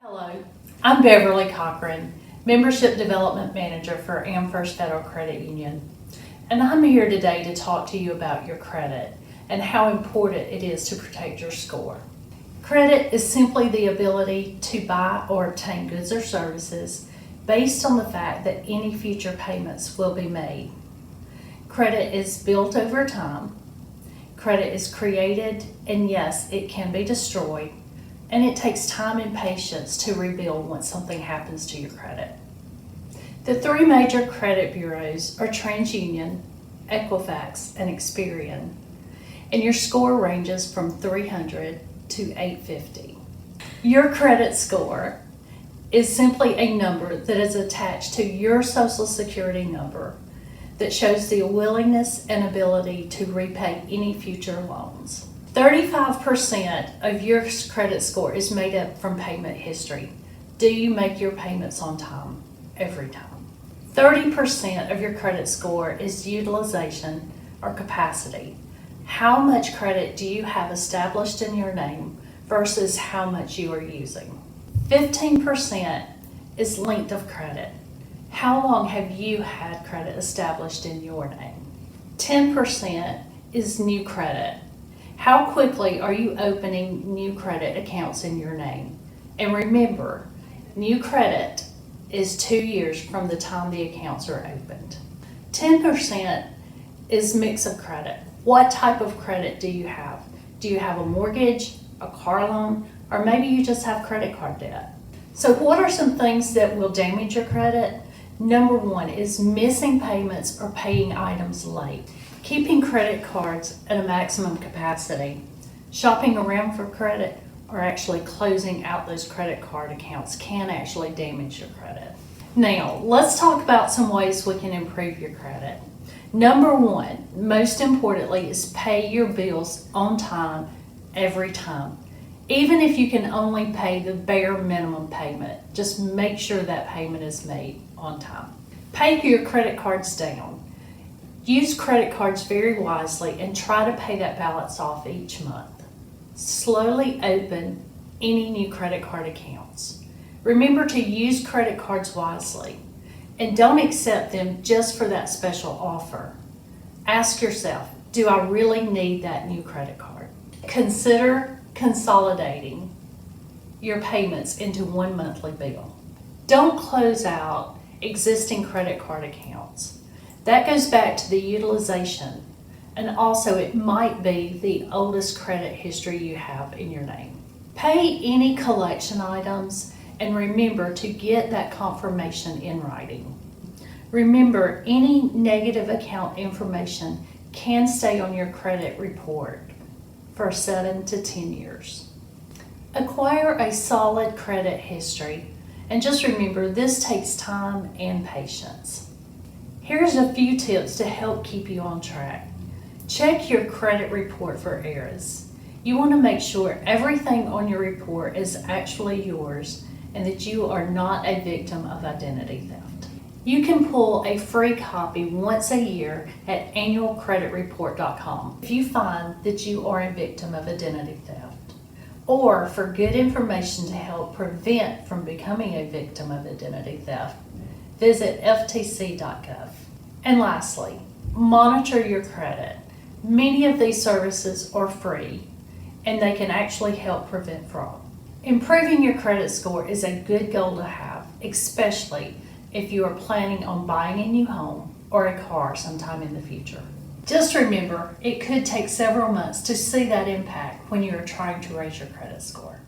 Hello, I'm Beverly Cochran, Membership Development Manager for AmFirst Federal Credit Union, and I'm here today to talk to you about your credit and how important it is to protect your score. Credit is simply the ability to buy or obtain goods or services based on the fact that any future payments will be made. Credit is built over time. Credit is created, and yes, it can be destroyed. And it takes time and patience to rebuild once something happens to your credit. The three major credit bureaus are TransUnion, Equifax, and Experian, and your score ranges from 300 to 850. Your credit score is simply a number that is attached to your Social Security number that shows the willingness and ability to repay any future loans. 35% of your credit score is made up from payment history. Do you make your payments on time? Every time. 30% of your credit score is utilization or capacity. How much credit do you have established in your name versus how much you are using? 15% is length of credit. How long have you had credit established in your name? 10% is new credit. How quickly are you opening new credit accounts in your name? And remember, new credit is 2 years from the time the accounts are opened. 10% is mix of credit. What type of credit do you have? Do you have a mortgage, a car loan, or maybe you just have credit card debt? So what are some things that will damage your credit? Number one is missing payments or paying items late. Keeping credit cards at a maximum capacity, shopping around for credit, or actually closing out those credit card accounts can actually damage your credit. Now, let's talk about some ways we can improve your credit. Number one, most importantly, is pay your bills on time every time. Even if you can only pay the bare minimum payment, just make sure that payment is made on time. Pay your credit cards down. Use credit cards very wisely and try to pay that balance off each month. Slowly open any new credit card accounts. Remember to use credit cards wisely and don't accept them just for that special offer. Ask yourself, do I really need that new credit card? Consider consolidating your payments into one monthly bill. Don't close out existing credit card accounts. That goes back to the utilization, and also it might be the oldest credit history you have in your name. Pay any collection items and remember to get that confirmation in writing. Remember, any negative account information can stay on your credit report for 7 to 10 years. Acquire a solid credit history, and just remember this takes time and patience. Here's a few tips to help keep you on track. Check your credit report for errors. You want to make sure everything on your report is actually yours and that you are not a victim of identity theft. You can pull a free copy once a year at annualcreditreport.com if you find that you are a victim of identity theft, or for good information to help prevent from becoming a victim of identity theft, visit ftc.gov. And lastly, monitor your credit. Many of these services are free and they can actually help prevent fraud. Improving your credit score is a good goal to have, especially if you are planning on buying a new home or a car sometime in the future. Just remember, it could take several months to see that impact when you are trying to raise your credit score.